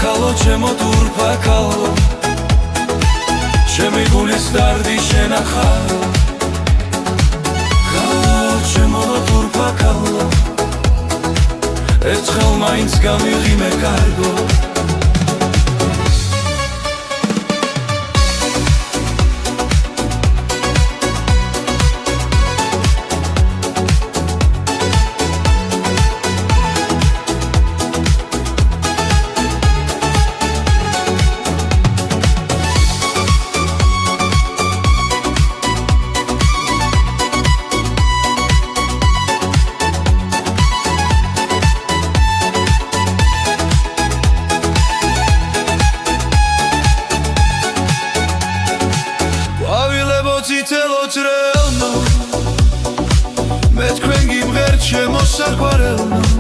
ქალო ჩემო თურფა ქალო ჩემი გულის დარდი შენ ახალო ქალო ჩემო თურფა ქალო ერთხელ მაინც გამიღიმე კარგო მე თქვენ გიმღერთ ჩემო საყვარელო